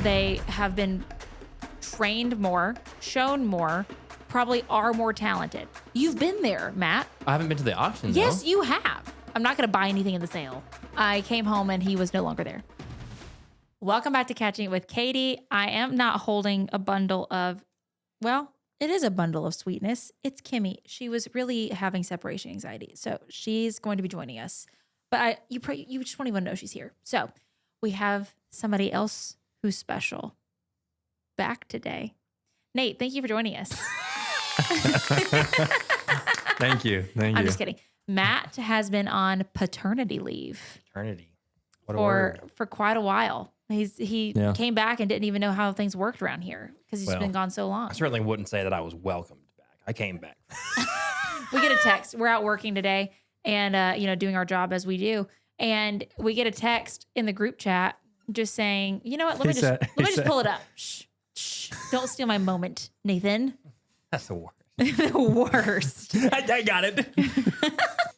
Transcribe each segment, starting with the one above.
they have been trained more, shown more, probably are more talented. You've been there, Matt. I haven't been to the auction, though. Yes, you have. I'm not going to buy anything in the sale. I came home and he was no longer there. Welcome back to Catching Up with Katie. I am not holding a bundle of, well, it is a bundle of sweetness. It's Kimmy. She was really having separation anxiety, so she's going to be joining us. But you just won't even know she's here. So we have somebody else who's special back today. Nate, thank you for joining us. Thank you. I'm just kidding. Matt has been on paternity leave. Paternity. What a word. For quite a while. He came back and didn't even know how things worked around here because he's been gone so long. I certainly wouldn't say that I was welcomed back. I came back. We get a text. We're out working today and doing our job as we do. And we get a text in the group chat just saying, you know what, let me just pull it up. Shh. Don't steal my moment, Nathan. That's the worst. The worst. I got it.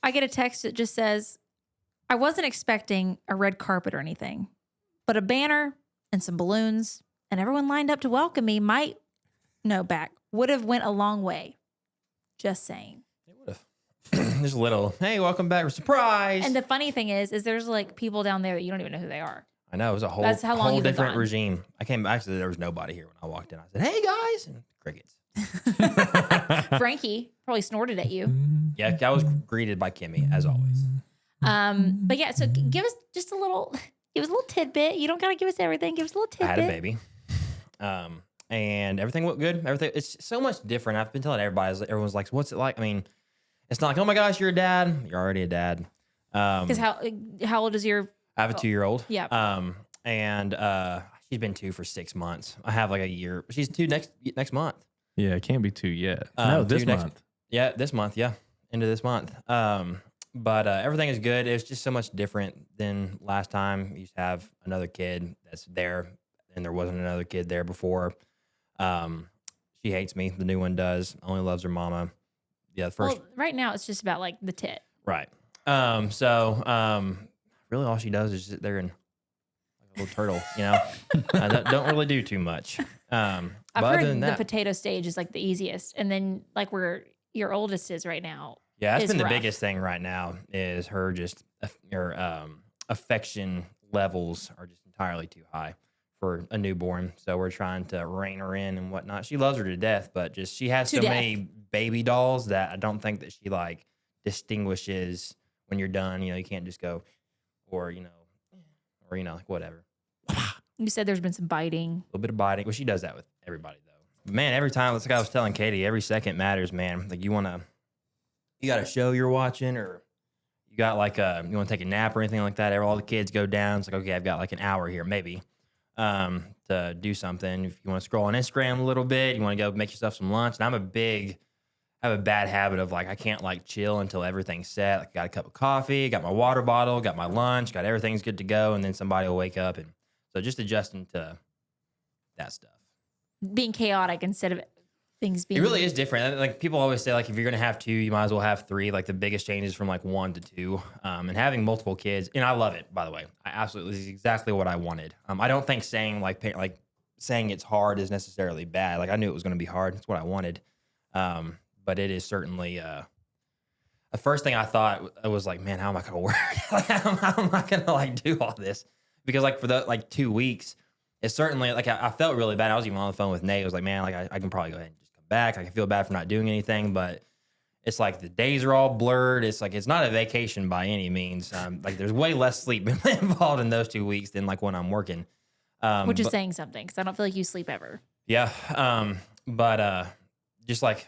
I get a text that just says, I wasn't expecting a red carpet or anything, but a banner and some balloons and everyone lined up to welcome me would have went a long way. Just saying. It would have. Just a little, hey, welcome back. Surprise. And the funny thing is there's like people down there that you don't even know who they are. I know. It was a whole different regime. I came back, actually, there was nobody here when I walked in. I said, hey, guys. And crickets. Frankie probably snorted at you. Yeah, I was greeted by Kimmy, as always. But yeah, so give us just a little tidbit. You don't got to give us everything. Give us a little tidbit. I had a baby. And everything looked good. It's so much different. I've been telling everybody, everyone's like, what's it like? I mean, it's not like, oh my gosh, you're a dad. You're already a dad. Because how old is your... I have a 2-year-old. Yeah. And she's been 2 for 6 months. I have like a year. She's 2 next month. Yeah, it can't be 2 yet. No, this month. Yeah, this month. Yeah, into this month. But everything is good. It's just so much different than last time. You used to have another kid that's there, and there wasn't another kid there before. She hates me. The new one does. Only loves her mama. Yeah, right now it's just about like the tit. Right. Really all she does is sit there and like a little turtle, don't really do too much. I've heard the potato stage is like the easiest, and then like where your oldest is right now. Yeah, that's been the biggest thing right now is her affection levels are just entirely too high for a newborn. So we're trying to rein her in and whatnot. She loves her to death, but just she has so many baby dolls that I don't think that she like distinguishes when you're done. You can't just go or like whatever. You said there's been some biting. A little bit of biting. Well, she does that with everybody though. Man, every time, it's like I was telling Katie, every second matters, man. Like you got a show you're watching, or you got like you want to take a nap or anything like that. All the kids go down. It's like, okay, I've got like an hour here, maybe, to do something. If you want to scroll on Instagram a little bit, you want to go make yourself some lunch. And I have a bad habit of like, I can't like chill until everything's set. Like, got a cup of coffee, got my water bottle, got my lunch, got everything's good to go. And then somebody will wake up. And so just adjusting to that stuff. Being chaotic instead of things being... It really is different. Like people always say, like if you're going to have 2, you might as well have 3. Like the biggest change is from like 1 to 2. And having multiple kids, and I love it, by the way. This is exactly what I wanted. I don't think saying it's hard is necessarily bad. Like I knew it was going to be hard. That's what I wanted. But it is certainly the first thing I thought, I was like, man, how am I going to work? How am I going to like do all this? Because like for the like 2 weeks, it's certainly like I felt really bad. I was even on the phone with Nate. I was like, man, like I can probably go ahead and just come back. I can feel bad for not doing anything, but it's like the days are all blurred. It's like it's not a vacation by any means. Like there's way less sleep involved in those 2 weeks than like when I'm working. Which is saying something because I don't feel like you sleep ever. Yeah. But just like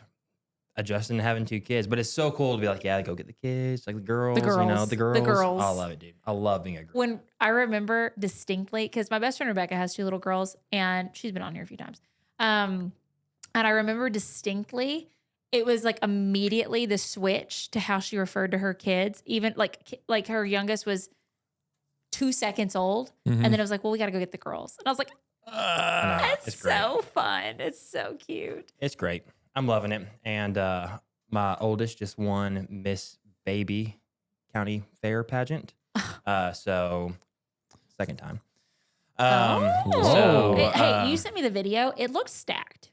adjusting to having 2 kids, but it's so cool to be like, yeah, go get the kids, like the girls. The girls. I love it, dude. I love being a girl. When I remember distinctly, because my best friend Rebecca has 2 little girls, and she's been on here a few times. And I remember distinctly, it was like immediately the switch to how she referred to her kids. Even like her youngest was 2 seconds old, and then it was like, well, we got to go get the girls, and I was like, that's so fun. It's so cute. It's great. I'm loving it. And my oldest just won Miss Baby County Fair pageant. So second time. So sent me the video. It looked stacked.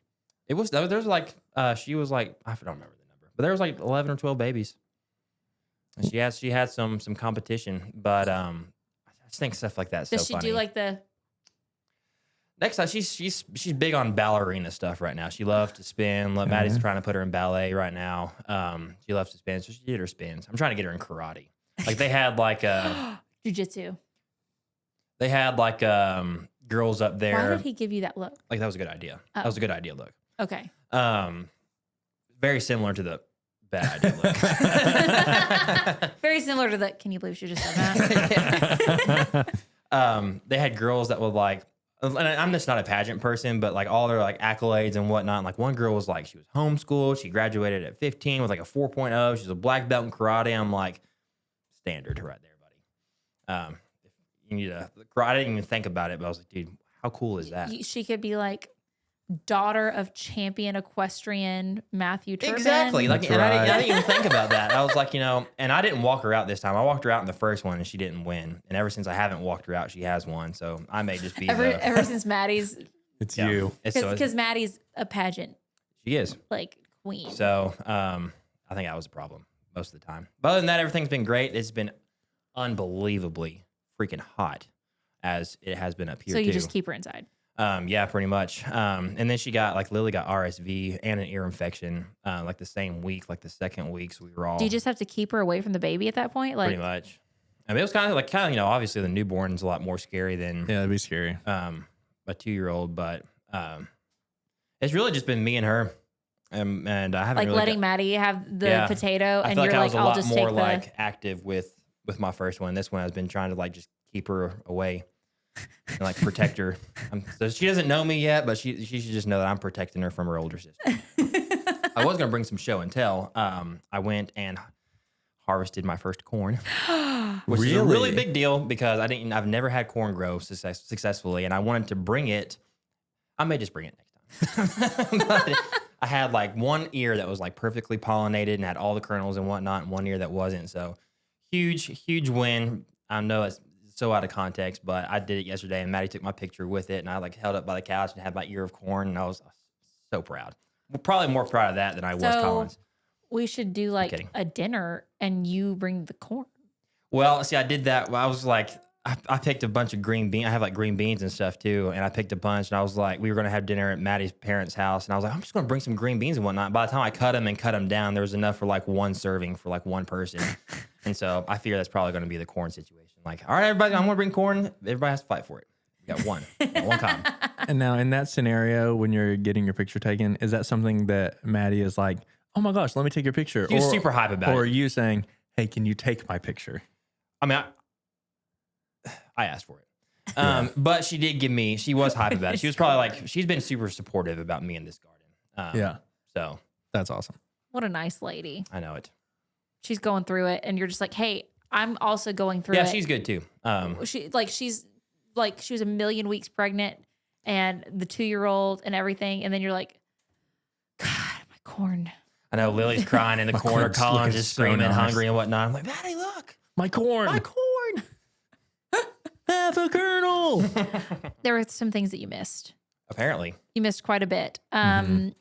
It was, there's like, she was like, I don't remember the number, but there was like 11 or 12 babies. And she had some competition, but I just think stuff like that's so funny. Does she do like the... Next time, she's big on ballerina stuff right now. She loves to spin. Maddie's trying to put her in ballet right now. She loves to spin, so she did her spins. I'm trying to get her in karate. Like they had like jiu-jitsu. They had like girls up there. Why did he give you that look? Like that was a good idea. That was a good idea look. Okay. Very similar to the bad idea look. Very similar to the, can you believe she just said that? They had girls that would like, and I'm just not a pageant person, but like all their like accolades and whatnot. And like one girl was like, she was homeschooled. She graduated at 15 with like a 4.0. She's a black belt in karate. I'm like, standard right there, buddy. If you need a, I didn't even think about it, but I was like, dude, how cool is that? She could be like daughter of champion equestrian Matthew Turbin. Exactly. Like, and I didn't even think about that. I was like, and I didn't walk her out this time. I walked her out in the first one and she didn't win. And ever since I haven't walked her out, she has won. So I may just be ever since Maddie's. It's you. Because Maddie's a pageant. She is. Like queen. So I think that was a problem most of the time. But other than that, everything's been great. It's been unbelievably freaking hot as it has been up here. So you too. just keep her inside. Yeah, pretty much. And then Lily got RSV and an ear infection, like the same week, like the second week. So we were all. Do you just have to keep her away from the baby at that point? Like pretty much. I mean, it was kind of, obviously the newborn's a lot more scary than Yeah, that'd be scary. a 2-year-old, but it's really just been me and her. And I haven't like really letting Maddie have the potato, I and feel you're like I like, was a I'll lot just more take like active with my first one. This one I've been trying to like just keep her away. And like protect her. So she doesn't know me yet, but she should just know that I'm protecting her from her older sister. I was gonna bring some show and tell. I went and harvested my first corn, which is a really big deal because I've never had corn grow successfully, and I wanted to bring it. I may just bring it next time. But I had like one ear that was like perfectly pollinated and had all the kernels and whatnot, and one ear that wasn't. So huge win. I know it's so out of context, but I did it yesterday, and Maddie took my picture with it, and I like held up by the couch and had my ear of corn, and I was so proud. Well, probably more proud of that than I was Collins. We should do like a dinner, and you bring the corn. Well, see, I did that. I was like, I picked a bunch of green beans. I have like green beans and stuff too, and I picked a bunch, and I was like, we were gonna have dinner at Maddie's parents' house, and I was like, I'm just gonna bring some green beans and whatnot. By the time I cut them down, there was enough for like one serving for like one person, and so I figure that's probably gonna be the corn situation. Like, all right, everybody, I'm gonna bring corn. Everybody has to fight for it. We got one time. And now in that scenario, when you're getting your picture taken, is that something that Maddie is like, oh my gosh, let me take your picture? She was super hype about it. Or are you saying, hey, can you take my picture? I mean, I asked for it. But she was hype about it. She was probably like, she's been super supportive about me in this garden. Yeah. So that's awesome. What a nice lady. I know it. She's going through it, and you're just like, hey, I'm also going through it. Yeah, she's good too. She was a million weeks pregnant, and the 2-year-old and everything, and then you're like, God, my corn. I know Lily's crying in the corner, Colin's just screaming, nice. hungry and whatnot. I'm like, Maddie, look, my corn. my corn. Half a kernel. There were some things that you missed. Apparently. You missed quite a bit. The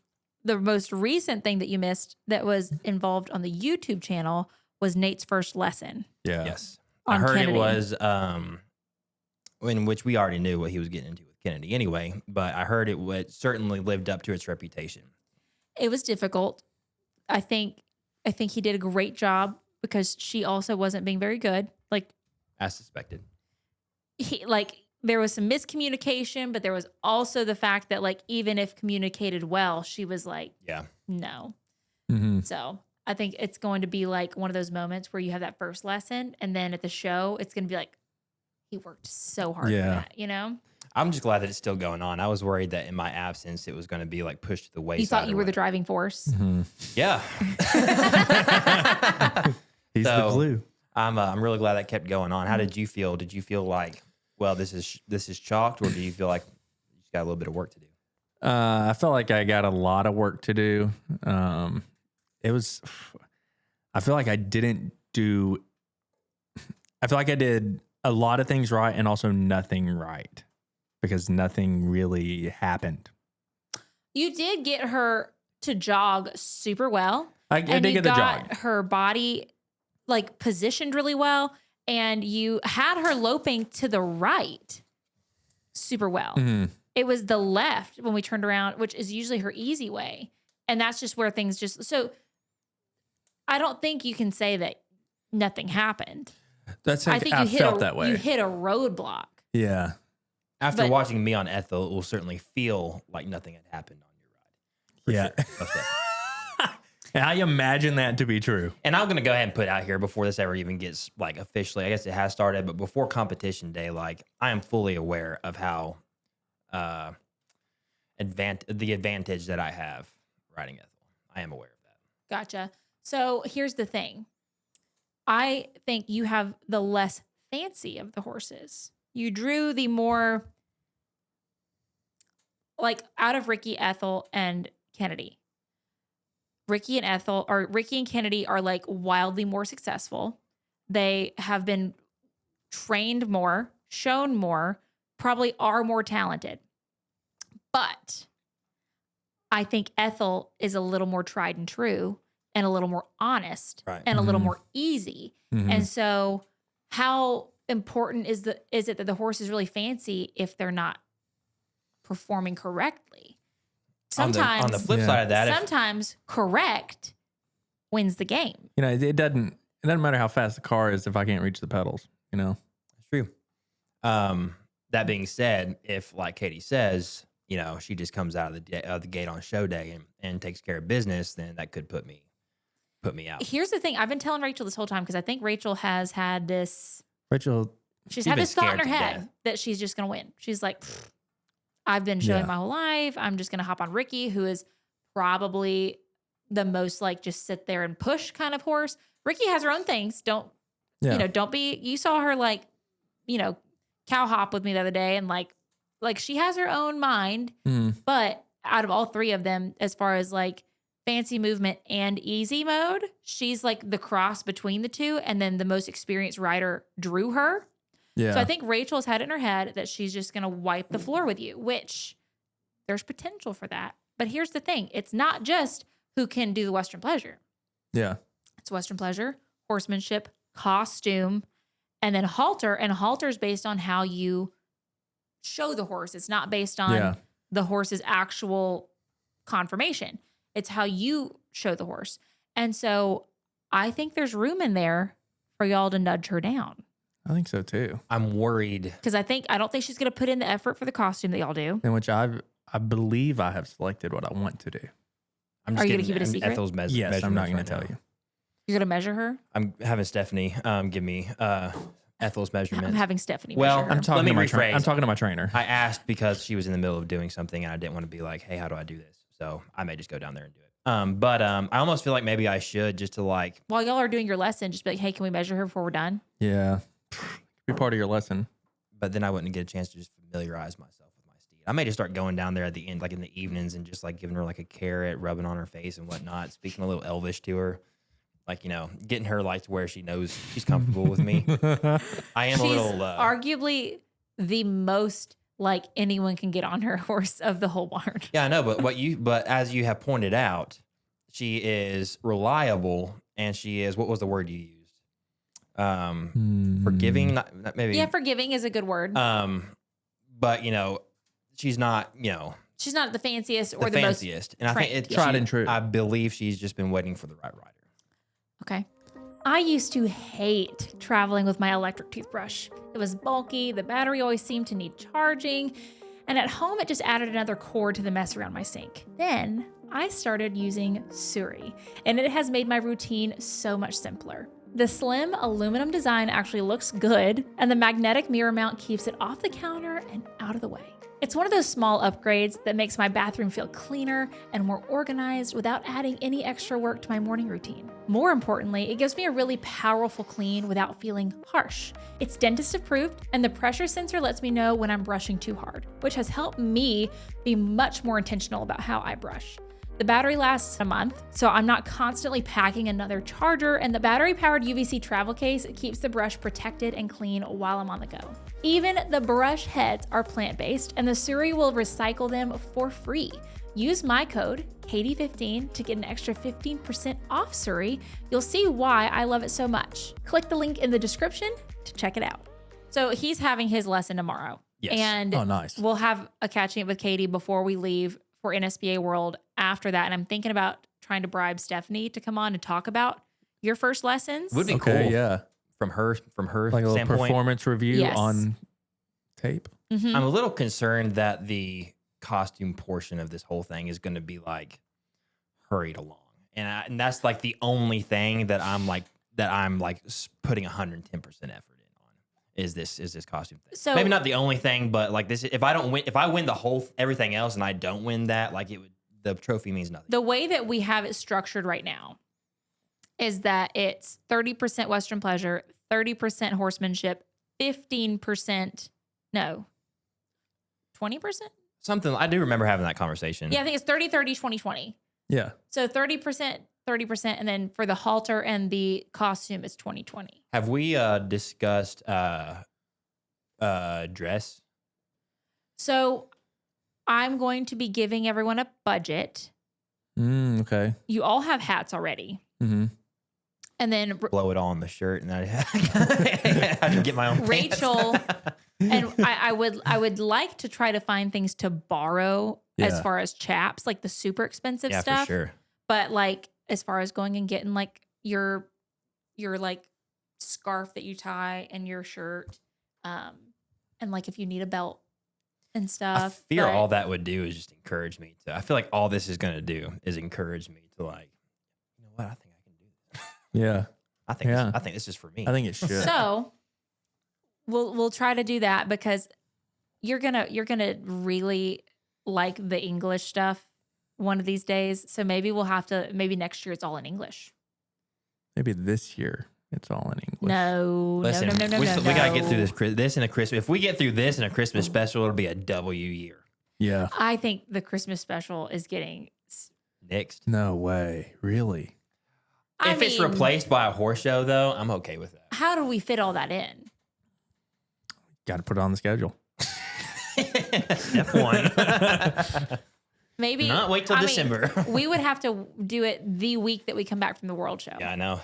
most recent thing that you missed that was involved on the YouTube channel was Nate's first lesson. Yeah. Yes. I heard Kennedy. It was, in which we already knew what he was getting into with Kennedy anyway, but I heard it certainly lived up to its reputation. It was difficult. I think he did a great job because she also wasn't being very good. Like, as suspected. There was some miscommunication, but there was also the fact that like, even if communicated well, she was like, yeah, no. Mm-hmm. So I think it's going to be like one of those moments where you have that first lesson, and then at the show, it's going to be like, he worked so hard for that, you know? I'm just glad that it's still going on. I was worried that in my absence, it was going to be like pushed to the wayside. You thought you were the driving force? Mm-hmm. Yeah. He's the glue. I'm really glad that kept going on. How did you feel? Did you feel like, well, this is chalked, or do you feel like you just got a little bit of work to do? I felt like I got a lot of work to do. I feel like I feel like I did a lot of things right and also nothing right, because nothing really happened. You did get her to jog super well. I did get the jog. Her body like positioned really well, and you had her loping to the right super well. Mm-hmm. It was the left when we turned around, which is usually her easy way. And that's just where things so I don't think you can say that nothing happened. I think I felt that way. You hit a roadblock. Yeah. After watching me on Ethel, it will certainly feel like nothing had happened on your ride. Yeah. Sure. And I imagine that to be true. And I'm going to go ahead and put out here before this ever even gets like officially, I guess it has started, but before competition day, like I am fully aware of how the advantage that I have riding Ethel. I am aware of that. Gotcha. So here's the thing. I think you have the less fancy of the horses. You drew the more like out of Ricky, Ethel, and Kennedy. Ricky and Kennedy are like wildly more successful. They have been trained more, shown more, probably are more talented. But I think Ethel is a little more tried and true and a little more honest and a little more easy. Mm-hmm. And so how important is it that the horse is really fancy if they're not performing correctly? Sometimes on the flip side of that, sometimes correct wins the game. You know, it doesn't matter how fast the car is if I can't reach the pedals, you know? That's true. That being said, if like Katie says, you know, she just comes out of the gate on show day and takes care of business, then that could put me out. Here's the thing. I've been telling Rachel this whole time because I think Rachel has had this. She's had been this thought in her scared to head death. that she's just going to win. She's like, I've been showing my whole life. I'm just going to hop on Ricky, who is probably the most like just sit there and push kind of horse. Ricky has her own things. Don't be, you saw her like, cow hop with me the other day and like she has her own mind, but out of all three of them, as far as like fancy movement and easy mode, she's like the cross between the two. And then the most experienced rider drew her. Yeah. So I think Rachel's had it in her head that she's just going to wipe the floor with you, which there's potential for that. But here's the thing. It's not just who can do the Western Pleasure. Yeah. It's Western Pleasure, horsemanship, costume, and then halter. And halter's based on how you show the horse. It's not based on the horse's actual conformation. It's how you show the horse. And so I think there's room in there for y'all to nudge her down. I think so too. I'm worried because I don't think she's going to put in the effort for the costume that y'all do. In which I believe I have selected what I want to do. I'm just Are you going to keep it a secret? Ethel's Yes, I'm not going to tell you. You're going to measure her? I'm having Stephanie give me Ethel's measurements. I'm having Stephanie Well, measure her. I'm talking to my trainer. I asked because she was in the middle of doing something and I didn't want to be like, hey, how do I do this? So I may just go down there and do it. But I almost feel like maybe I should just to like. While y'all are doing your lesson, just be like, hey, can we measure her before we're done? Yeah. Be part of your lesson. But then I wouldn't get a chance to just familiarize myself with my steed. I may just start going down there at the end, like in the evenings, and just like giving her like a carrot, rubbing on her face and whatnot, speaking a little Elvish to her. Like, getting her like to where she knows she's comfortable with me. I am She's a little arguably the most like anyone can get on her horse of the whole barn. Yeah, I know, but as you have pointed out, she is reliable and she is, what was the word you used? Forgiving, not maybe. Yeah, forgiving is a good word. But she's not, she's not the fanciest or the fanciest. most And I think it's tried and true. I believe she's just been waiting for the right rider. Okay. I used to hate traveling with my electric toothbrush. It was bulky, the battery always seemed to need charging, and at home it just added another cord to the mess around my sink. Then I started using Suri, and it has made my routine so much simpler. The slim aluminum design actually looks good, and the magnetic mirror mount keeps it off the counter and out of the way. It's one of those small upgrades that makes my bathroom feel cleaner and more organized without adding any extra work to my morning routine. More importantly, it gives me a really powerful clean without feeling harsh. It's dentist approved, and the pressure sensor lets me know when I'm brushing too hard, which has helped me be much more intentional about how I brush. The battery lasts a month, so I'm not constantly packing another charger, and the battery-powered UVC travel case keeps the brush protected and clean while I'm on the go. Even the brush heads are plant-based, and the Suri will recycle them for free. Use my code, Katie15, to get an extra 15% off Suri. You'll see why I love it so much. Click the link in the description to check it out. So he's having his lesson tomorrow. Yes. And Oh, nice. we'll have a catching up with Katie before we leave for NSBA World after that. And I'm thinking about trying to bribe Stephanie to come on and talk about your first lessons. Would be Okay, cool. yeah. From her Like a little standpoint. performance review Yes. on tape. Mhm. I'm a little concerned that the costume portion of this whole thing is going to be like hurried along, and that's like the only thing that I'm like putting 110% effort in on is this costume thing. So- maybe not the only thing, but like this, if I win the whole everything else and I don't win that, like the trophy means nothing. The way that we have it structured right now is that it's 30% Western pleasure, 30% horsemanship, 15%, no, 20%? Something I do remember having that conversation. Yeah, I think it's 30, 30, 20, 20. Yeah. So 30%, 30%, and then for the halter and the costume, it's 20, 20. Have we discussed dress? So I'm going to be giving everyone a budget. Okay. You all have hats already. Mm-hmm. And then Blow it all on the shirt, and I have to get my own. Rachel pants. and I would like to try to find things to borrow as Yeah. far as chaps, like the super expensive Yeah, stuff. for sure. But like as far as going and getting like your like scarf that you tie and your shirt, and like if you need a belt and stuff. I fear but- all that would do is just encourage me to. I feel like all this is going to do is encourage me to like, you know what? I think I can do this. Yeah. I think Yeah. I think this is for me. I think it should. So we'll try to do that because you're gonna really like the English stuff one of these days. So maybe maybe next year it's all in English. Maybe this year it's all in English. No, Listen, no. we gotta get through this in a Christmas. If we get through this in a Christmas special, it'll be a W year. Yeah. I think the Christmas special is getting. Next, No way. Really? if it's replaced by a horse show, though, I'm okay with that. How do we fit all that in? Got to put it on the schedule. Step one. Maybe Not wait till I mean, December. we would have to do it the week that we come back from the World Show, Yeah, I know.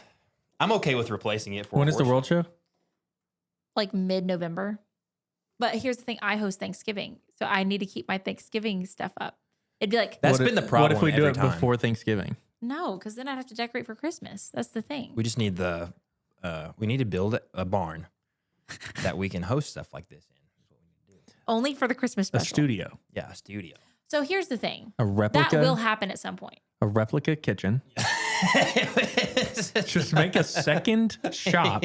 I'm okay with replacing it for. When a is the horse World Show? like mid-November. But here's the thing: I host Thanksgiving, so I need to keep my Thanksgiving stuff up. It'd be like That's What been if- the problem. What if we do every it time. before Thanksgiving? no, because then I'd have to decorate for Christmas. That's the thing. We just need we need to build a barn that we can host stuff like this in. That's what we need to do. Only for the Christmas A special. studio. Yeah, a studio. So here's the thing: A that replica. will happen at some point. A replica kitchen. Just make a second shop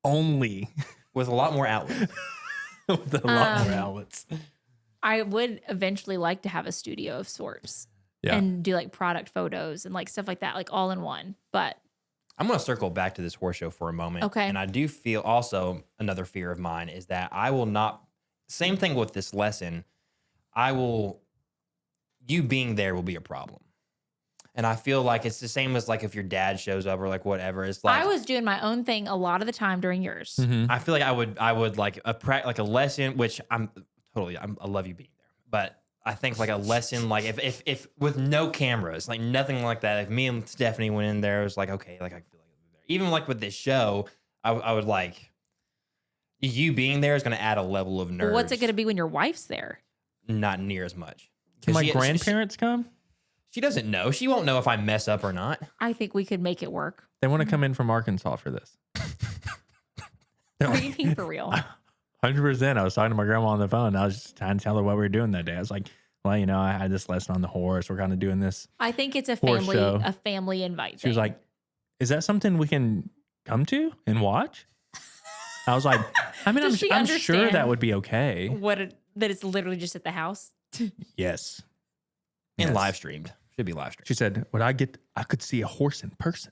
only with a lot more outlets. with a lot more Um, outlets. I would eventually like to have a studio of sorts Yeah. and do like product photos and like stuff like that, like all in one. But I'm going to circle back to this horse show for a moment. Okay. And I do feel also another fear of mine is that I will not, same thing with this lesson, you being there will be a problem. And I feel like it's the same as like if your dad shows up or like whatever. It's like, I was doing my own thing a lot of the time during yours. Mhm. I feel like I would like a lesson, which I love you being there, but I think like a lesson, like if with no cameras, like nothing like that. If me and Stephanie went in there, it was like, okay, like I feel like I'll be there. Even like with this show, I would like you being there is going to add a level of nerves. What's it going to be when your wife's there? Not near as much. Can 'Cause my grandparents come? She doesn't know. She won't know if I mess up or not. I think we could make it work. They want to come in from Arkansas for this. What do you mean for real? 100%. I was talking to my grandma on the phone. I was just trying to tell her what we were doing that day. I was like, well, you know, I had this lesson on the horse. We're kind of doing this. I think it's a Horse show. family invite. She was thing. like, is that something we can come to and watch? I was like, I mean, Does she I'm sure understand that would be okay. that it's literally just at the house. Yes. And Yes. live streamed. Should be live streamed. She said, I could see a horse in person.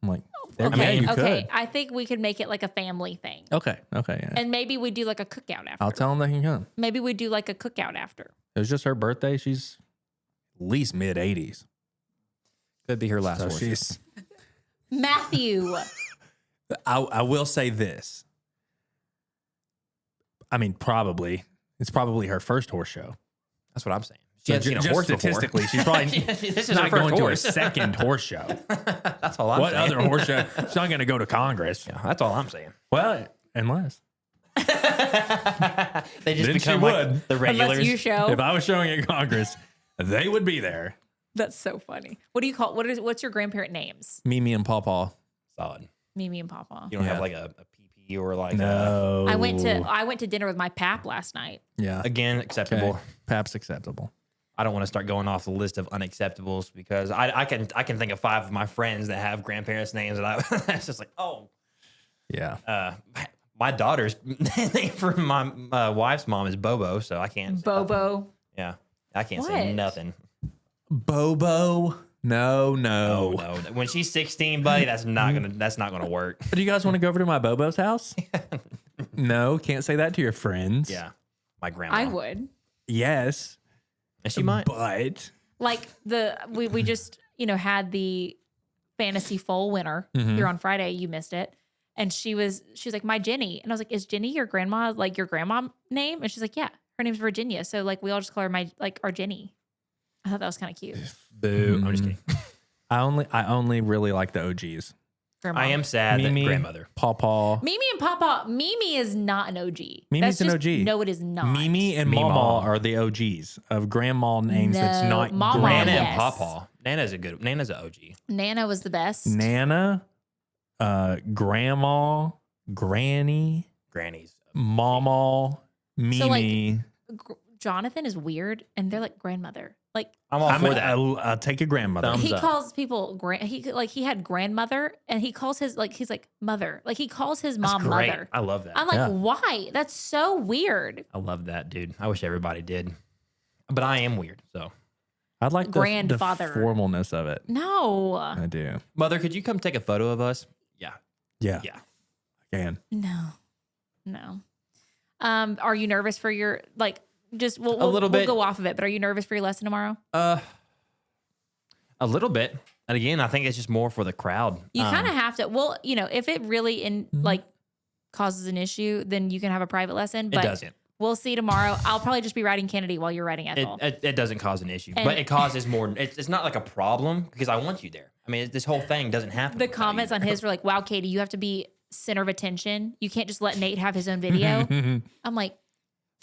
I'm like, Okay, yeah, you okay. could. I think we could make it like a family thing, Okay. Yeah. and maybe we do like a cookout after. I'll tell them they can come. Maybe we do like a cookout after. It was just her birthday. She's least mid 80s. Could be her last So horse. she's. Matthew. I will say this. I mean, probably it's probably her first horse show. That's what I'm saying. She So hasn't seen a just horse statistically, before. she's probably this is not her first going to a horse. second horse show. That's all I'm What saying. other horse show? She's not going to go to Congress. Yeah, that's all I'm saying. Well, unless They just Then she become like would. the regulars. Unless you show. if I was showing at Congress, they would be there. That's so funny. What do you call? What's your grandparent names? Mimi and Pawpaw. Solid. Mimi and Papa. You don't Yeah. have like a PP or like No, I went to dinner with my pap last night. Yeah, again acceptable. okay. Pap's acceptable. I don't want to start going off the list of unacceptables because I can think of 5 of my friends that have grandparents' names and I it's just like, oh, Yeah, my daughter's name for my wife's mom is Bobo, so I can't say nothing. Bobo. Yeah, I can't say What? nothing. Bobo. No. Oh no, when she's 16, buddy, that's not gonna work. But do you guys want to go over to my Bobo's house? No, can't say that to your friends. Yeah, my grandma. I would. Yes, and she might. but Like we just had the fantasy foal winner here on Friday. You missed it, and she was like my Jenny, and I was like, is Jenny your grandma? Like your grandma name? And she's like, yeah, her name's Virginia. So like we all just call her our Jenny. I thought that was kind of cute. Boo! I'm just kidding. I only really like the OGs. Grandma. I am sad Mimi, that grandmother. Pawpaw. Mimi and Papa. Mimi is not an OG. Mimi's That's an just- OG. No, it is not. Mimi and Meemaw. Mama are the OGs of grandma names. That's No, not Mama, grandma. Nana yes. and Pawpaw. Nana's an OG. Nana was the best. Nana, grandma, granny, Granny's. mama, Mimi. So, like, Jonathan is weird, and they're like grandmother. Like I'm all for that. I'll take your grandmother. Thumbs he up. calls people he had grandmother, and he calls his he's like mother. Like he calls his That's mom great. mother. I love that. I'm like, Yeah. why? That's so weird. I love that, dude. I wish everybody did. But I am weird, so. I'd like the Grandfather. formalness of it. No, I do. Mother, could you come take a photo of us? Yeah. Yeah. Yeah. I can. no. Are you nervous for your Just we'll little we'll bit. go off of it. But are you nervous for your lesson tomorrow? A little bit. And again, I think it's just more for the crowd. You kind of have to. Well, if it really causes an issue, then you can have a private lesson. But It doesn't. We'll see tomorrow. I'll probably just be writing Kennedy while you're writing Ethel. It doesn't cause an issue, And- but it causes more. It's not like a problem because I want you there. I mean, this whole thing doesn't happen. The without comments you. on his were like, "Wow, Katie, you have to be center of attention. You can't just let Nate have his own video." I'm like,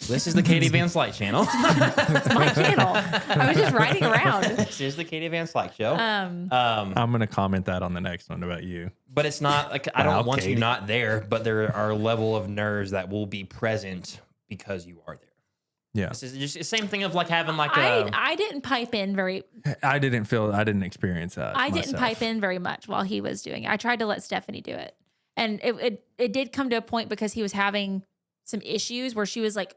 This is the Katie Van Slyke channel. "It's my channel." I was just riding around. This is the Katie Van Slyke show. I'm going to comment that on the next one about you. But it's not like I Wow, don't want Katie. you not there, but there are a level of nerves that will be present because you are there. Yeah. This is just the same thing of like having like a. I didn't pipe in very. I didn't experience that. I didn't myself. pipe in very much while he was doing it. I tried to let Stephanie do it, and it did come to a point because he was having some issues where she was like,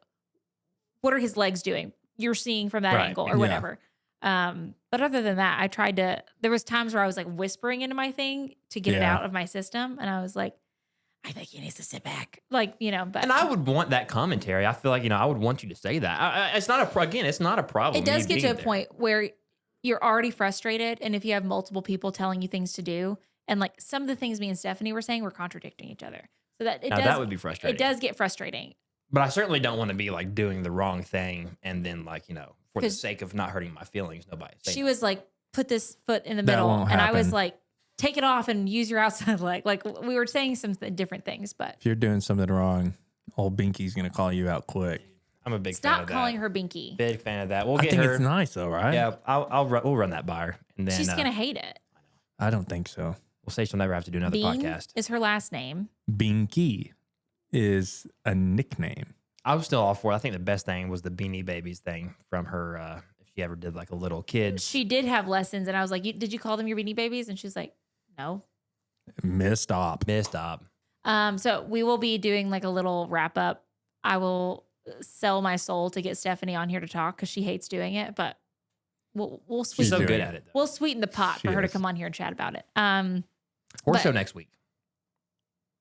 "What are his legs doing? You're seeing from that Right. angle or Yeah. whatever." But other than that, I tried to. There was times where I was like whispering into my thing to get it Yeah. out of my system, and I was like, "I think he needs to sit back," But And I would want that commentary. I feel like I would want you to say that. It's not it's not a problem. it does you get to a being there. point where you're already frustrated, and if you have multiple people telling you things to do, and like some of the things me and Stephanie were saying were contradicting each other, so that Now, that would be frustrating. It does get frustrating. But I certainly don't want to be like doing the wrong thing and then for the 'Cause sake of not hurting my feelings, nobody. Say She no. was like, "Put this foot in the That middle," won't and I was happen. like, "Take it off and use your outside leg." Like we were saying some different things, but If you're doing something wrong, old Binky's going to call you out quick. I'm a big fan stop of that. calling her Binky. Big fan of that. We'll I get think her. it's nice though, right? Yeah, we'll run that by her, and then She's gonna hate it. I don't think so. we'll say she'll never have to do another Bean podcast. is her last name. Binky is a nickname. I was still all for it. I think the best thing was the Beanie Babies thing from her. If she ever did like a little kids. She did have lessons, and I was like, "Did you call them your Beanie Babies?" And she's like, "No." Missed op. Missed up. So we will be doing like a little wrap up. I will sell my soul to get Stephanie on here to talk because she hates doing it, but we'll She's sweeten so doing good it. at it. Though. we'll sweeten the pot She for her to is. come on here and chat about it. Horse but- show next week.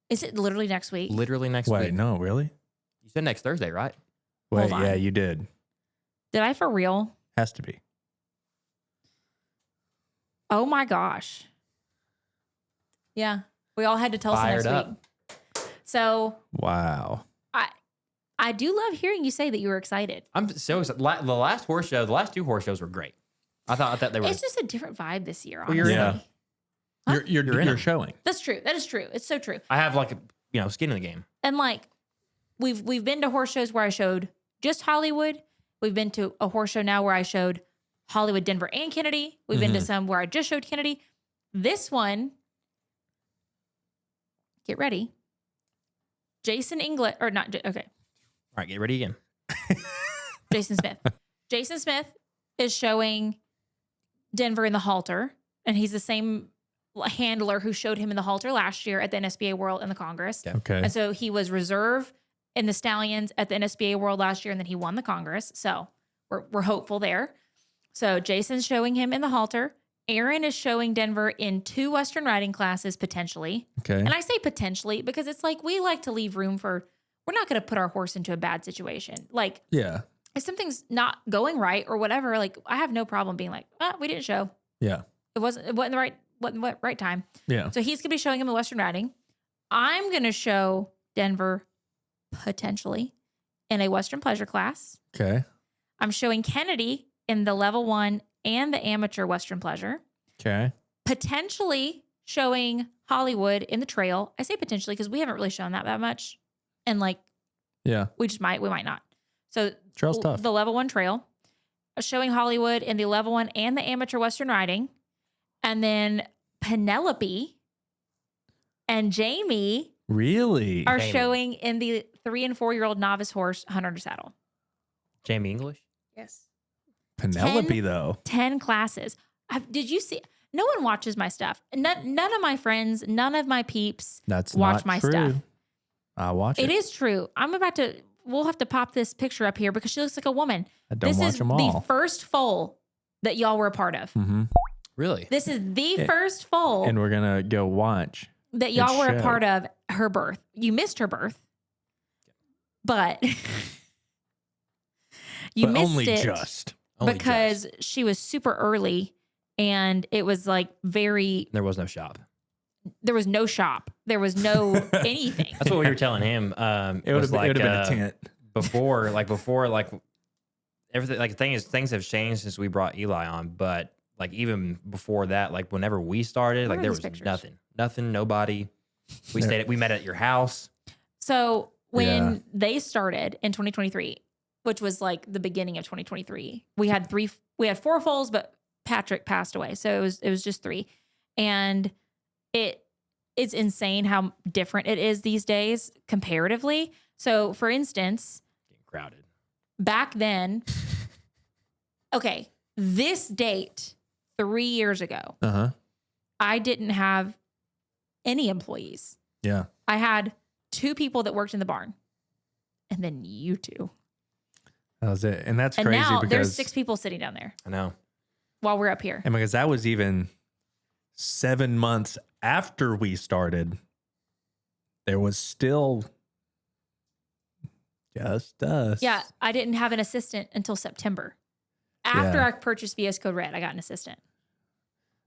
Is it literally next week? Literally next Wait, week. no, really? You said next Thursday, right? Wait, Hold on. yeah, you did. Did I for real? Has to be. Oh my gosh. Yeah. We all had to Tulsa Fired next up. week. So Wow. I do love hearing you say that you were excited. I'm so excited. The last two horse shows were great. I thought they were. It's just a different vibe this year, Well, you're honestly. in Yeah. You're in You're 'em. showing. That's true. That is true. It's so true. I have like skin in the game. And like we've been to horse shows where I showed just Hollywood. We've been to a horse show now where I showed Hollywood, Denver, and Kennedy. We've been to some where I just showed Kennedy. This one, get ready. Jason English, or not, okay. All right, get ready again. Jason Smith. Jason Smith is showing Denver in the halter, and he's the same handler who showed him in the halter last year at the NSBA World and the Congress. Okay. And so he was reserve in the Stallions at the NSBA World last year, and then he won the Congress. So we're hopeful there. So Jason's showing him in the halter. Aaron is showing Denver in 2 Western riding classes potentially. Okay. And I say potentially because it's like we like to leave room for, we're not going to put our horse into a bad situation. Like Yeah. if something's not going right or whatever, like I have no problem being like, we didn't show. Yeah. It wasn't the right time. Yeah. So he's going to be showing him the Western riding. I'm going to show Denver potentially in a Western pleasure class. Okay. I'm showing Kennedy in the level 1 and the amateur Western pleasure. Okay. Potentially showing Hollywood in the trail. I say potentially because we haven't really shown that much. And like, Yeah. we might not. So Trail's tough. the level 1 trail, showing Hollywood in the level 1 and the amateur Western riding. And then Penelope and Jamie Really? are Jamie. showing in the 3 and 4-year-old novice horse hunter under saddle. Jamie English. Yes. Penelope, though. 10 classes. Did you see? No one watches my stuff. None of my friends, none of my peeps That's watch not my true. stuff. I watch it. It is true. We'll have to pop this picture up here because she looks like a woman. I don't This watch is them the all. first foal that y'all were a part of. Mm-hmm. Really? This is the Yeah. first foal And we're gonna go watch. that y'all were a show. part of her birth. You missed her birth, but you but missed only it just. Only because just. she was super early and it was like There was no shop. there was no shop. There was no anything. That's what we were telling him. It would have been a tent. before everything. Like things have changed since we brought Eli on, but like even before that, like whenever we started, Where like are there these was pictures? nothing, nobody. We met at your house. So when Yeah. they started in 2023, which was like the beginning of 2023, we had 4 foals, but Patrick passed away. So it was just 3. And it's insane how different it is these days comparatively. So for instance, Getting crowded. back then, okay, this date 3 years ago, Uh-huh. I didn't have any employees. Yeah. I had 2 people that worked in the barn and then you 2. That was it. And that's And crazy now because there's 6 people sitting down there I know. while we're up here. and because that was even 7 months after we started. There was still just us. Yeah, I didn't have an assistant until September. After Yeah. I purchased VS Code Red, I got an assistant.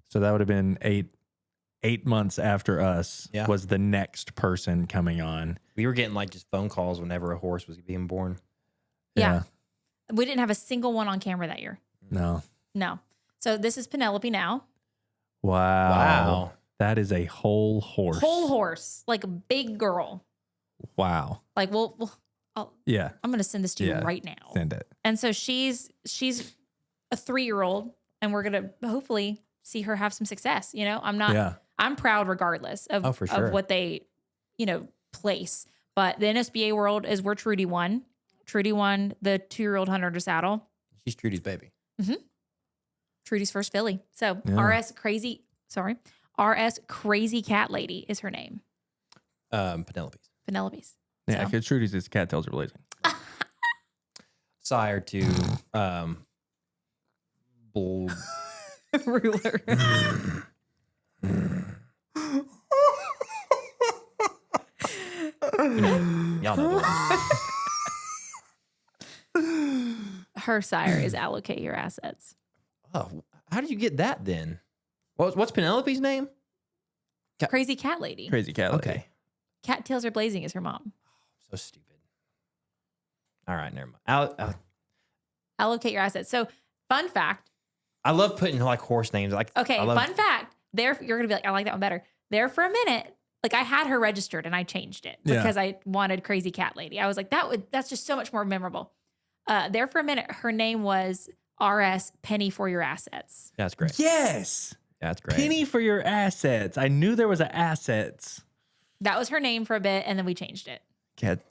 So that would have been eight months after us Yeah. was the next person coming on. We were getting like just phone calls whenever a horse was being born. Yeah. We didn't have a single one on camera that year. No. No. So this is Penelope now. Wow. That is a whole horse. Whole horse, like a big girl. Wow. Like, Yeah. I'm going to send this to you Yeah. right now. Send it. And so she's a 3-year-old and we're going to hopefully see her have some success. You know, I'm proud regardless of, for sure. of what they, place. But the NSBA World is where Trudy won. Trudy won the 2-year-old hunter to saddle. She's Trudy's baby. Trudy's first filly. So Yeah. RS Crazy Cat Lady is her name. Penelope's. Penelope's. Yeah, So- because Trudy's cattails are blazing. Sire to bull. Ruler. Y'all know the one. Her sire is allocate your assets. Oh, how did you get that then? What's Penelope's name? Crazy cat lady. Crazy cat lady. Okay. Cattails are blazing is her mom. So stupid. All right, never mind. Allocate your assets. So, fun fact. I love putting like horse names. Okay, I love, fun fact. You're gonna be like, I like that one better. There for a minute, like I had her registered and I changed it because I wanted Crazy Cat Lady. I was like, that's just so much more memorable. There for a minute, her name was RS Penny for Your Assets. That's great. Yes. That's great. Penny for Your Assets. I knew there was an assets. That was her name for a bit, and then we changed it.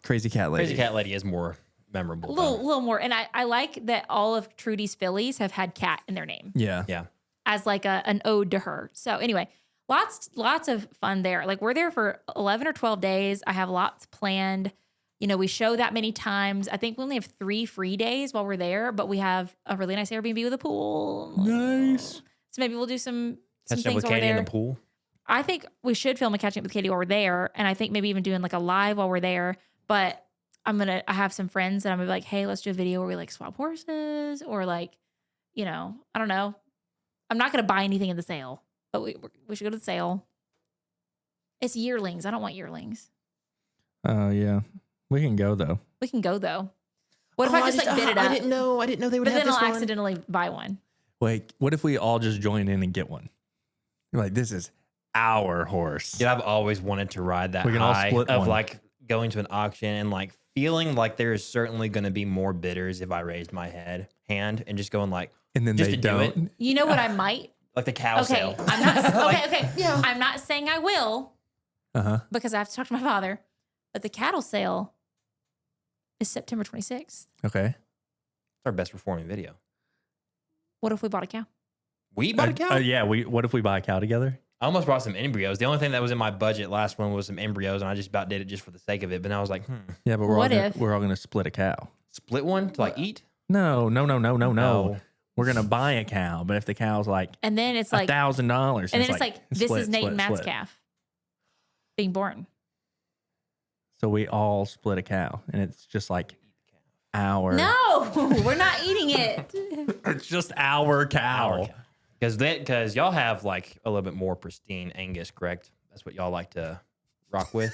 Crazy cat lady. Crazy Cat Lady is more memorable. A little more. And I like that all of Trudy's fillies have had cat in their name. Yeah. Yeah. As like an ode to her. So anyway, lots of fun there. Like we're there for 11 or 12 days. I have lots planned. You know, we show that many times. I think we only have 3 free days while we're there, but we have a really nice Airbnb with a pool. Nice. So maybe we'll do some Catching up things with while we're Katie in there. the pool. I think we should film a Catching Up with Katie while we're there. And I think maybe even doing like a live while we're there. But I have some friends that I'm gonna be like, hey, let's do a video where we like swap horses or like, you know, I don't know. I'm not going to buy anything in the sale, but we should go to the sale. It's yearlings. I don't want yearlings. Oh, yeah. We can go, though. We can go though. What if I just like bid it up? I didn't know they would But have then this I'll one. accidentally buy one. Wait, what if we all just join in and get one? You're like, this is our horse. Yeah, I've always wanted to ride that We can all high split of one. like going to an auction and like feeling like there is certainly going to be more bidders if I raised my hand and just going like, And then just they to do it. don't. You know what I might? Like the cow Okay, sale. I'm not. Like, Okay. yeah. I'm not saying I will Uh-huh. because I have to talk to my father. But the cattle sale is September 26th. Okay. It's our best performing video. What if we bought a cow? We bought a cow? Yeah. What if we buy a cow together? I almost brought some embryos. The only thing that was in my budget last one was some embryos, and I just about did it just for the sake of it. But then I was like, Yeah, but What if- we're all gonna split a cow. split one to like eat? No. No. We're gonna buy a cow, but if the cow's like And then it's like, $1,000, and then it's like, this split, is Nate and split, Matt's split. calf being born. So we all split a cow, and it's just like our. No, we're not eating it. It's just our cow. Because y'all have like a little bit more pristine Angus, correct? That's what y'all like to rock with.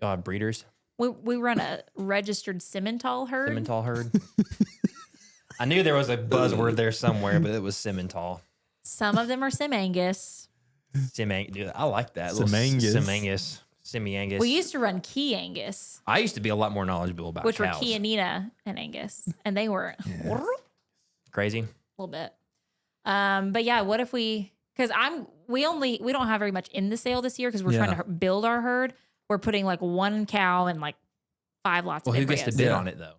Y'all have breeders, We run a registered Simmental herd. Simmental herd. I knew there was a buzzword there somewhere, but it was Simmental. Some of them are Sim Angus. Dude, I like that. Simangus. Simangus. Semi-Angus. We used to run Key Angus, I used to be a lot more knowledgeable about which cows. were Key and Nina and Angus, and they were a Crazy. little bit. But yeah, what if we? Because we don't have very much in the sale this year because we're Yeah. trying to build our herd. We're putting like 1 cow and like 5 lots Well, of who gets to embryos. bid Yeah. on it though?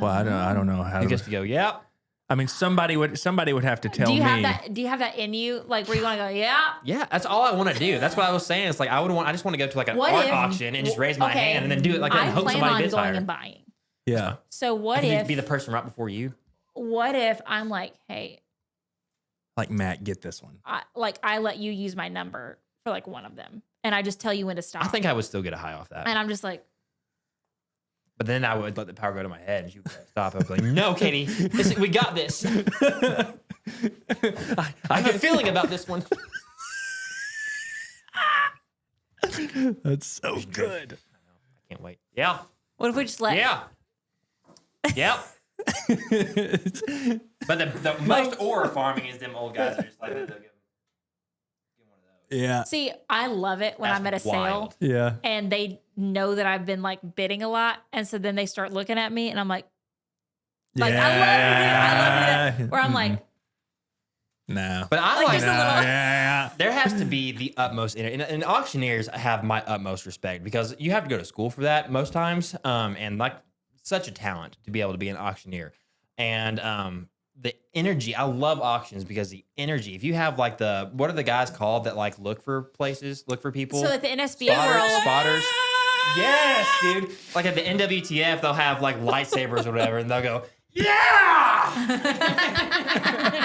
Well, I don't know how. Who gets to go? Yep. I mean, somebody would have to tell Do you me. have that? Do you have that in you? Like where you want to go? Yeah. Yeah, that's all I want to do. That's what I was saying. It's like I just want to go to like an What art if- auction and just raise my okay, hand and then do it like that I and hope plan somebody on bids going higher. and buying. Yeah. So what I can if? be the person right before you? What if I'm like, hey, Like Matt, get this one. I let you use my number for like one of them, and I just tell you when to stop. I think I would still get a high off that. and I'm just like, But then I would let the power go to my head and she would stop. I was like, no, Katie, we got this. I have a feeling about this one. That's so good. I can't wait. Yeah. what if we just let? Yeah. Yep. But the most aura farming is them old guys are just like, they'll give one of those. Yeah. See, I love it when That's I'm at a wild. sale Yeah. and they know that I've been like bidding a lot, and so then they start looking at me, and I'm like, I love to do that. Where I'm like, no. But I Like, like just a little- Yeah. there has to be the utmost, and auctioneers have my utmost respect because you have to go to school for that most times, and like such a talent to be able to be an auctioneer, and the energy. I love auctions because the energy. If you have like what are the guys called that like look for places, look for people? so at the NSBA World, Spotters. Yes, dude. Like at the NWTF, they'll have like lightsabers or whatever, and they'll go, yeah!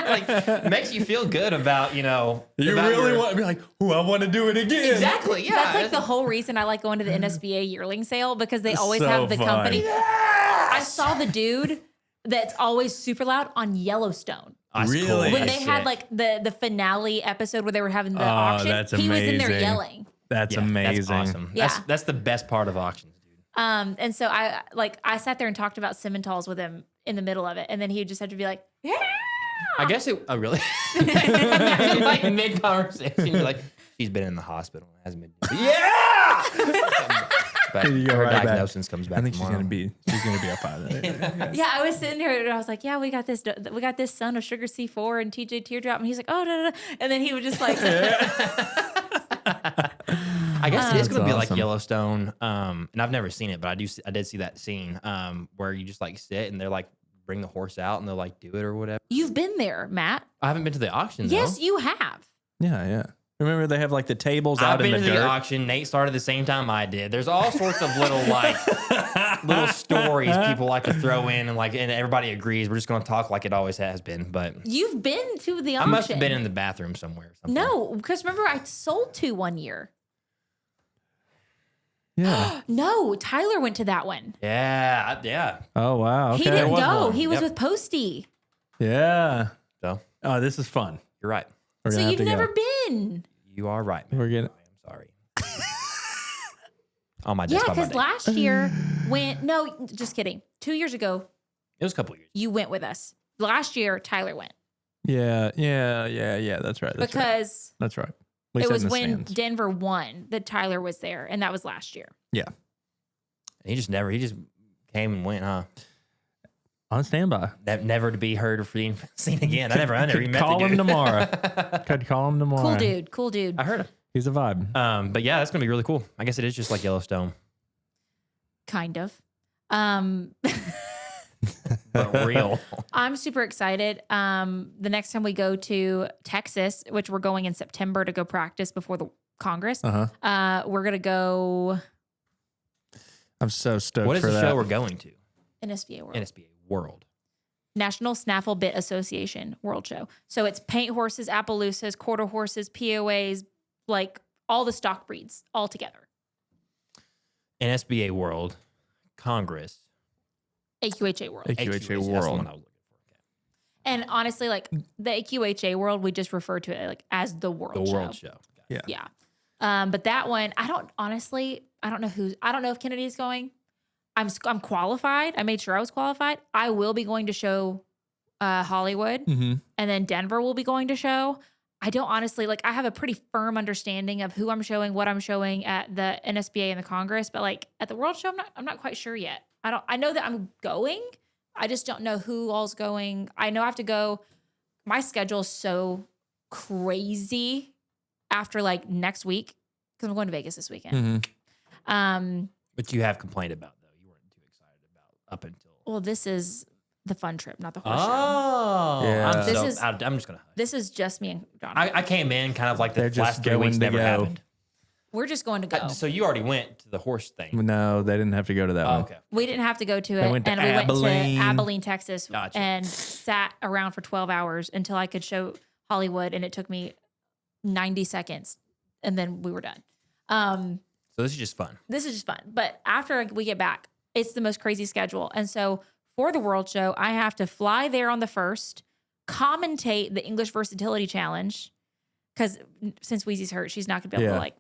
Like, makes you feel good about, You about really your- want to be like, oh, I want to do it again. Exactly, yeah. that's like the whole reason I like going to the NSBA yearling sale because they always So have the company. fun. I saw the dude that's always super loud on Yellowstone. That's Really? When That's they had sick. like the finale episode where they were having the auction, that's he was in there amazing. yelling. That's Yeah, amazing. That's awesome. Yeah. That's the best part of auctions, dude. And so I sat there and talked about Simmentals with him in the middle of it, and then he would just have to be like, yeah. I guess it. Oh, really? Like mid conversation, you're like, she's been in the hospital. Hasn't been. Yeah. But You go her right back. diagnosis comes back. I think tomorrow. she's gonna be a 5. Yeah, I was sitting here and I was like, yeah, we got this son of Sugar C4 and TJ Teardrop, and he's like, oh, no, and then he would just like, I guess it is going to be like awesome. Yellowstone. And I've never seen it, but I did see that scene where you just like sit and they're like bring the horse out and they'll like do it or whatever. you've been there, Matt. I haven't been to the auction. Yes, though. you have. Yeah. Remember they have like the tables I've out been in to the the dirt. auction. Nate started the same time I did. There's all sorts of little little stories people like to throw in, and everybody agrees. We're just going to talk like it always has been. But You've been to the I auction. must have been in the bathroom somewhere. Or something. No, because remember I sold 2 one year. Yeah. No, Tyler went to that one. Yeah. Oh wow. Okay. He didn't was go. one. He was Yep. with Posty. Yeah. So Oh, this is fun. you're right. We're So gonna have you've to never go. been. You are right. Man. We're gonna. I'm sorry. On my Yeah, desk. because last year just kidding. 2 years ago, It was a couple of years. you went with us. Last year, Tyler went Yeah. That's right. because That's right. We it sat was in the when stands. Denver won that Tyler was there, and that was last year. Yeah. He just came and went, huh? On standby. That never to be heard or seen again. I never even met Call the him dude. tomorrow. Could call him tomorrow. Cool dude. I heard him. He's a vibe. But yeah, that's gonna be really cool. I guess it is just like Yellowstone, Kind of. but real. I'm super excited. The next time we go to Texas, which we're going in September to go practice before the Congress, we're gonna go I'm so stoked What is for the that. show we're going to? NSBA World. NSBA World. National Snaffle Bit Association World Show. So it's paint horses, Appaloosas, quarter horses, POAs, like all the stock breeds all together. NSBA World Congress. AQHA World. AQHA That's the World. one I was looking for. Okay. And honestly, like the AQHA World, we just refer to it like as the World The Show. World Show. Yeah. Yeah. But that one, I don't know if Kennedy's going. I'm qualified. I made sure I was qualified. I will be going to show Hollywood, Mm-hmm. and then Denver will be going to show. I don't honestly I have a pretty firm understanding of who I'm showing, what I'm showing at the NSBA and the Congress, but like at the World Show, I'm not quite sure yet. I know that I'm going. I just don't know who all's going. I know I have to go. My schedule is so crazy after like next week because I'm going to Vegas this weekend. Mm-hmm. But you have complained about though. You weren't too excited about up until. Well, this is the fun trip, not the horse show. Oh, Yeah. I'm just gonna. This is just me and John. I came in kind of like the They're just last 3 going weeks to never go. happened. We're just going to go. So you already went to the horse thing. No, they didn't have to go to that Oh, one. okay. We didn't have to go to They it, went to and we went Abilene. to Abilene, Texas, Gotcha. and sat around for 12 hours until I could show Hollywood, and it took me 90 seconds, and then we were done. So this is just fun. This is just fun. But after we get back, it's the most crazy schedule. And so for the World Show, I have to fly there on the 1st, commentate the English Versatility Challenge, because since Wheezy's hurt, she's not going to be able to like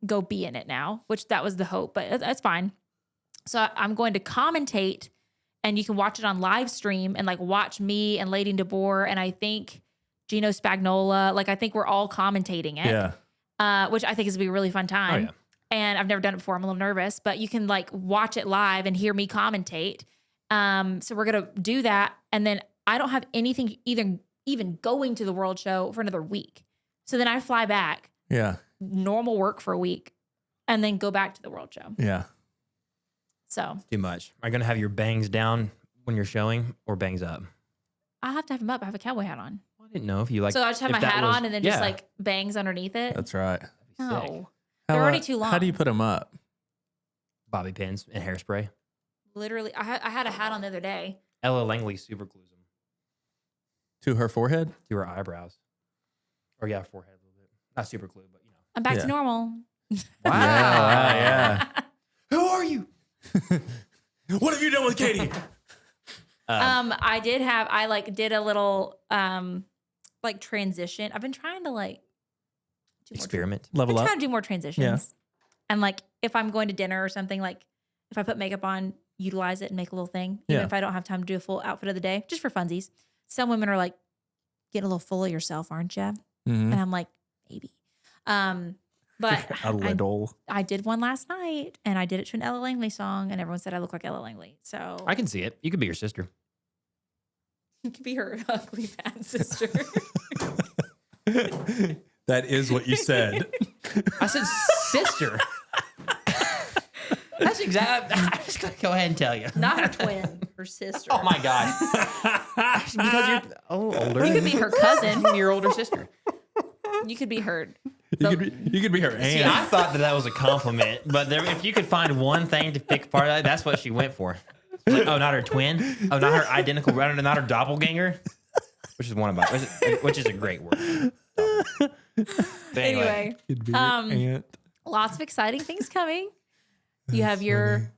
go be in it now, which that was the hope, but that's fine. So I'm going to commentate, and you can watch it on live stream and like watch me and Lady DeBoer and I think Gino Spagnola. Like I think we're all commentating it. Yeah. Which I think is gonna be a really fun time. Oh, yeah. And I've never done it before. I'm a little nervous, but you can like watch it live and hear me commentate. So we're gonna do that, and then I don't have anything even going to the World Show for another week. So then I fly back, Yeah. normal work for a week, and then go back to the World Show. Yeah. So Too much. Are you gonna have your bangs down when you're showing, or bangs up? I'll have to have them up. I have a cowboy hat on, I didn't know if you like. so I just have if my that hat was- on and then just yeah. like bangs underneath it. That's right. No, How, they're already too long. How do you put them up? bobby pins and hairspray. Literally, I had a hat on the other day. Ella Langley super glues them To her forehead? to her eyebrows, or yeah, forehead a little bit. Not super glue, but you know. I'm back Yeah. to normal. Yeah. Who are you? What have you done with Katie? I did a little like transition. I've been trying to like do Experiment. Level I'm up. trying to do more transitions. And like if I'm going to dinner or something, like if I put makeup on, utilize it and make a little thing. Even Yeah. if I don't have time to do a full outfit of the day, just for funsies. Some women are like, getting a little full of yourself, aren't you? Mhm. And I'm like, maybe. But A little. I did one last night and I did it to an Ella Langley song and everyone said I look like Ella Langley. So I can see it. You could be your sister. you could be her ugly bad sister. That is what you said. I said sister. That's exactly. I'm just gonna go ahead and tell you. Not her twin, her sister. Oh my god. Because you're older. You could be her cousin. Your older sister. You could be her. You could be her aunt. See, I thought that was a compliment, but if you could find one thing to pick apart, that's what she went for. Like, oh, not her twin. Oh, not her identical brother. Not her doppelganger. Which is a great word. But Anyway, Could be her aunt. lots of exciting things coming. You have your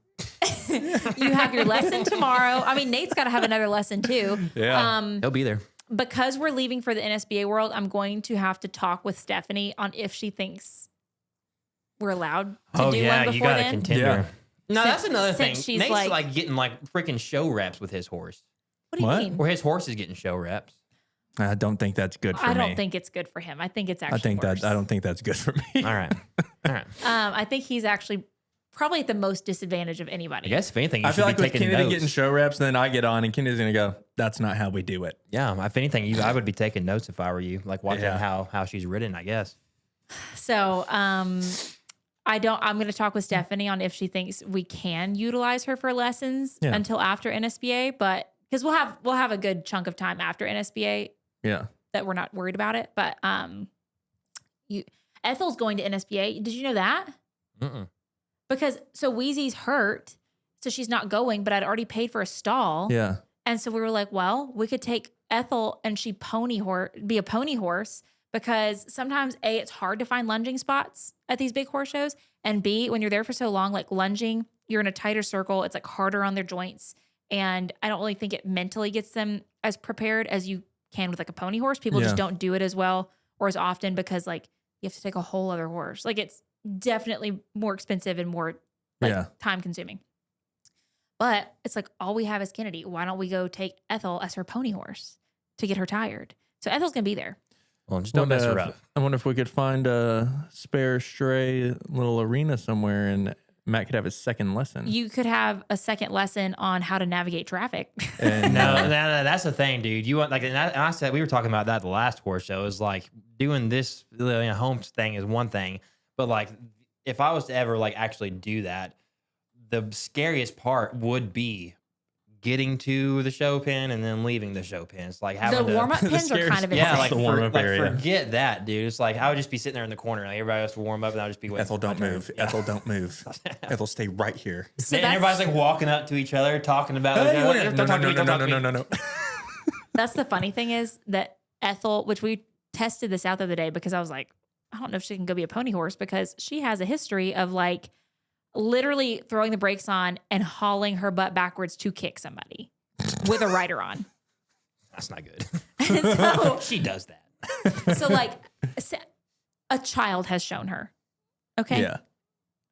you have your lesson tomorrow. I mean, Nate's got to have another lesson too. Yeah. he'll be there. Because we're leaving for the NSBA World, I'm going to have to talk with Stephanie on if she thinks we're allowed to do one before you got a then. contender. Yeah. No, that's Since- another since thing. she's Nate's like- like getting like freaking show reps with his horse. What do you What? mean? Or his horse is getting show reps. I don't think that's good for me. I don't think it's good for him. I think it's actually worse. I don't think that's good for me. All right. All right. I think he's actually probably at the most disadvantage of anybody. I guess if anything, you I should feel be like with taking Kennedy notes. getting show reps, and then I get on, and Kennedy's gonna go, "That's not how we do it." Yeah, if anything, I would be taking notes if I were you, like watching Yeah. how she's ridden. I guess. So I'm going to talk with Stephanie on if she thinks we can utilize her for lessons Yeah. until after NSBA, but because we'll have a good chunk of time after NSBA Yeah. that we're not worried about it. But Ethel's going to NSBA. Did you know that? Mm-mm. Because so Wheezy's hurt, so she's not going, but I'd already paid for a stall. Yeah. And so we were like, well, we could take Ethel and she be a pony horse because sometimes A, it's hard to find lunging spots at these big horse shows. And B, when you're there for so long, like lunging, you're in a tighter circle. It's like harder on their joints. And I don't really think it mentally gets them as prepared as you can with like a pony horse. People just Yeah. don't do it as well or as often because like you have to take a whole other horse. Like it's definitely more expensive and more like time consuming. But it's like all we have is Kennedy. Why don't we go take Ethel as her pony horse to get her tired? So Ethel's gonna be there. Well, just don't mess her up. I wonder if we could find a spare stray little arena somewhere, and Matt could have his second lesson. You could have a second lesson on how to navigate traffic. And, No, that's the thing, dude. You want and I said we were talking about that the last horse show. Is like doing this home thing is one thing, but like if I was to ever like actually do that, the scariest part would be getting to the show pen and then leaving the show pen. It's like having The warm-up The pins are kind scariest of part. yeah, insane. like, the warm-up area. forget that, dude. It's like I would just be sitting there in the corner, like everybody else would warm up, and I would just be waiting. Ethel, for my don't turn. move. Yeah. Ethel, don't move. Ethel, stay right here. So And everybody's like walking up to each other, talking about. Like, Hey, "Oh, what are you- don't talk to me, don't talk to me." no. That's the funny thing is that Ethel, which we tested this out the other day because I was like, I don't know if she can go be a pony horse because she has a history of like literally throwing the brakes on and hauling her butt backwards to kick somebody with a rider on. That's not good. So, She does that. so like a child has shown her. Okay. Yeah.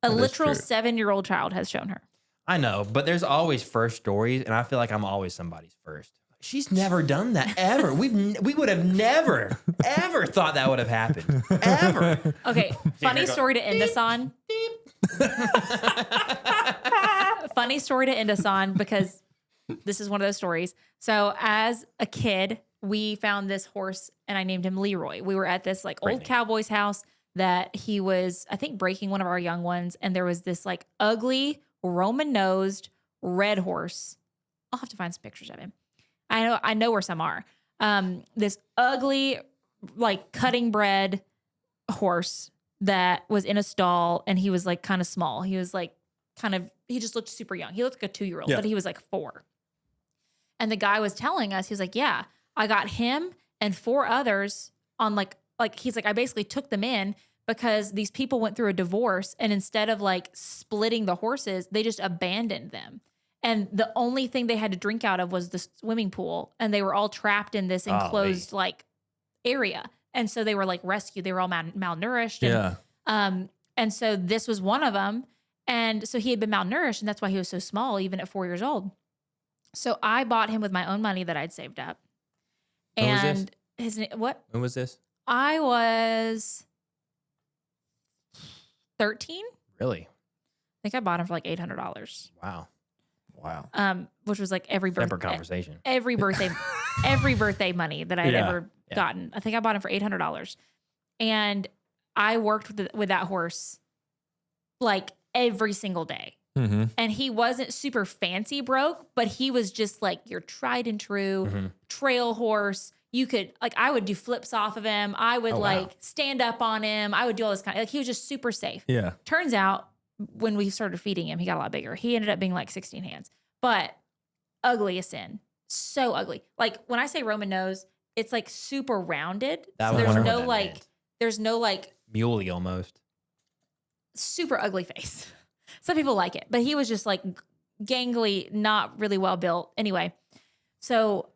A that is literal true. 7-year-old child has shown her. I know, but there's always first stories, and I feel like I'm always somebody's first. She's never done that ever. We would have never ever thought that would have happened ever. Okay. Funny here go. story to end us on. Funny story to end us on because this is one of those stories. So as a kid, we found this horse and I named him Leroy. We were at this like Great old name. cowboy's house that he was, I think, breaking one of our young ones. And there was this like ugly Roman nosed red horse. I'll have to find some pictures of him. I know where some are. This ugly, like cutting bred horse that was in a stall and he was like kind of small. He was like he just looked super young. He looked like a 2-year-old, Yeah. but he was like 4. And the guy was telling us, he was like, yeah, I got him and 4 others on like he's like, I basically took them in because these people went through a divorce and instead of like splitting the horses, they just abandoned them. And the only thing they had to drink out of was the swimming pool. And they were all trapped in this enclosed like area. And so they were like rescued. They were all malnourished. And so this was one of them. And so he had been malnourished, and that's why he was so small, even at 4 years old. So I bought him with my own money that I'd saved up. And what? When was this? I was 13. Really? I think I bought him for like $800. Wow. Which was like every Separate conversation. every birthday money that I'd ever gotten. I think I bought him for $800, and I worked with that horse like every single day. Mm-hmm. And he wasn't super fancy broke, but he was just like your tried and true trail horse. You could like, I would do flips off of him. I would stand up on him. I would do all this like, he was just super safe. Yeah. Turns out when we started feeding him, he got a lot bigger. He ended up being like 16 hands, but ugly as sin. So ugly. Like when I say Roman nose, it's like super rounded. So there's no like muley almost. Super ugly face. Some people like it, but he was just like gangly, not really well built. Anyway, so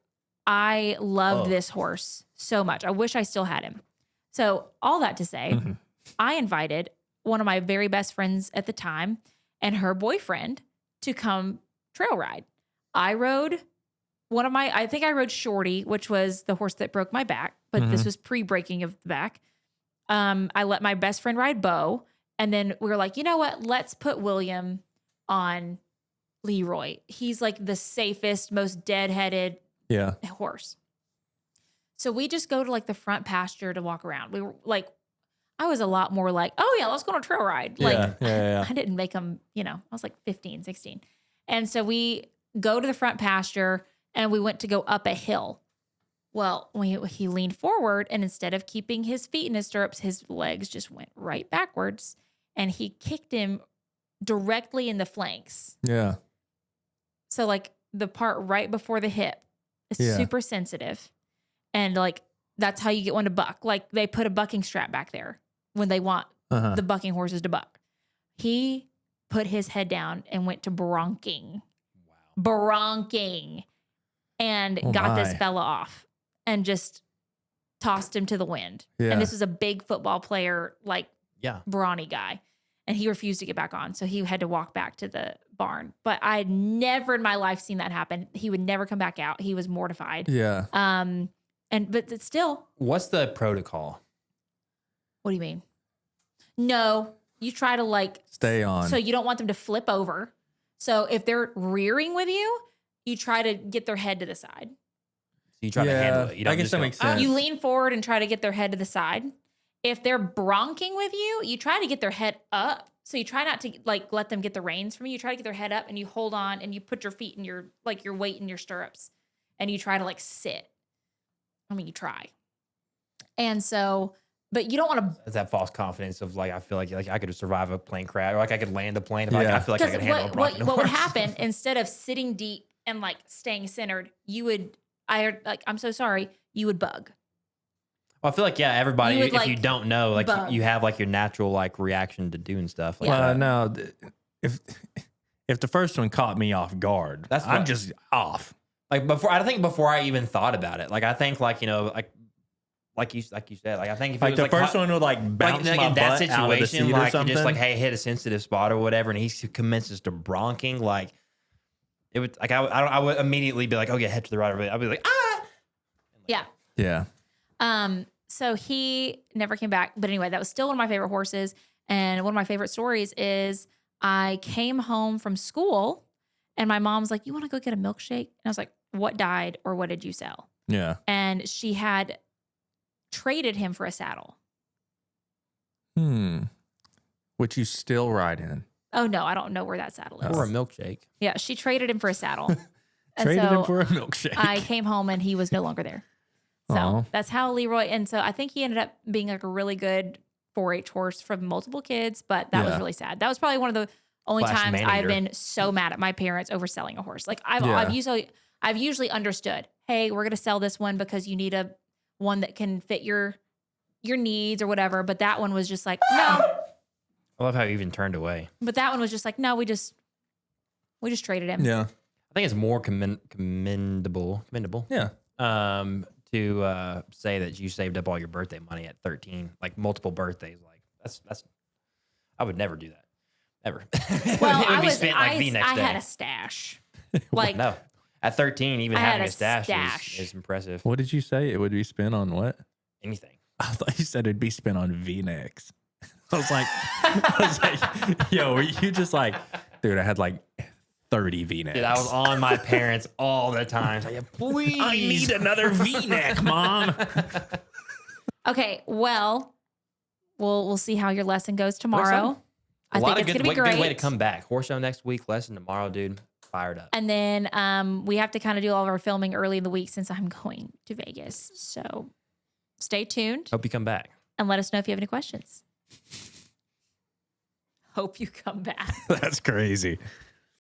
I loved this horse so much. I wish I still had him. So all that to say, I invited one of my very best friends at the time and her boyfriend to come trail ride. I rode I think I rode Shorty, which was the horse that broke my back, but this was pre-breaking of the back. I let my best friend ride Bo. And then we were like, you know what? Let's put William on Leroy. He's like the safest, most deadheaded horse. So we just go to like the front pasture to walk around. We were like, I was a lot more like, oh yeah, let's go on a trail ride. Like I didn't make him, I was like 15, 16. And so we go to the front pasture and we went to go up a hill. Well, when he leaned forward, and instead of keeping his feet in his stirrups, his legs just went right backwards, and he kicked him directly in the flanks. Yeah. So like the part right before the hip is super sensitive, and like that's how you get one to buck. Like they put a bucking strap back there when they want the bucking horses to buck. He put his head down and went to bronking. Wow. Bronking. And got this fella off. And just tossed him to the wind. Yeah. And this was a big football player, like brawny guy. And he refused to get back on. So he had to walk back to the barn. But I had never in my life seen that happen. He would never come back out. He was mortified. Yeah. But it's still. What's the protocol? What do you mean? No, you try to like. Stay on. So you don't want them to flip over. So if they're rearing with you, you try to get their head to the side. You try to handle it. You don't I guess that makes sense. You lean forward and try to get their head to the side. If they're bronking with you, you try to get their head up. So you try not to like let them get the reins from you. You try to get their head up and you hold on and you put your feet in your weight in your stirrups and you try to like sit. I mean, you try. And so, but you don't want to. That false confidence of like, I feel like I could survive a plane crash or like I could land a plane. If I feel like I could handle a bronking horse. What would happen instead of sitting deep and like staying centered, I'm so sorry, you would bug. Well, I feel like, everybody, if you don't know, like bug. You have like your natural like reaction to doing stuff. Like no, if the first one caught me off guard, I'm just off. Like before I even thought about it, like I think like, like you said, like I think if like it was the first one would like bounce my in that butt situation, out of the seat like or something. you just like, hey, hit a sensitive spot or whatever, and he commences to bronking, like it would like I would immediately be like, okay, head to the right, or I'd be like, ah, yeah. So he never came back, but anyway, that was still one of my favorite horses, and one of my favorite stories is I came home from school, and my mom's like, "You want to go get a milkshake?" And I was like, "What died, or what did you sell?" Yeah, and she had traded him for a saddle. Which you still ride in. Oh, no, I don't know where that saddle is. or a milkshake. Yeah, she traded him for a saddle. Traded him for a milkshake. I came home and he was no longer there. So that's how Leroy, and so I think he ended up being like a really good 4-H horse from multiple kids, but that was really sad. That was probably one of the only times I've been so mad at my parents over selling a horse. Like I've usually understood, hey, we're going to sell this one because you need one that can fit your needs or whatever. But that one was just like, no. I love how you even turned away. But that one was just like, no, we We just traded him. Yeah. I think it's more commendable. Yeah. To say that you saved up all your birthday money at 13, like multiple birthdays. Like that's I would never do that. Ever. Well, It would be I spent like the next day. had a stash. Like No. At 13, even I had having a a stash stash. is impressive. What did you say? It would be spent on what? Anything. I thought you said it'd be spent on V-necks. I was like, yo, were you just like, dude, I had like 30 V-necks. Dude, I was on my parents all the time. It's like, please. I need another V-neck, Mom. okay, well, we'll see how your lesson goes tomorrow. excited. I think it's gonna be great. Good way to come back. Horse show next week, lesson tomorrow, dude. Fired up. And then we have to kind of do all of our filming early in the week since I'm going to Vegas. So stay tuned Hope you come back. and let us know if you have any questions. Hope you come back. That's crazy.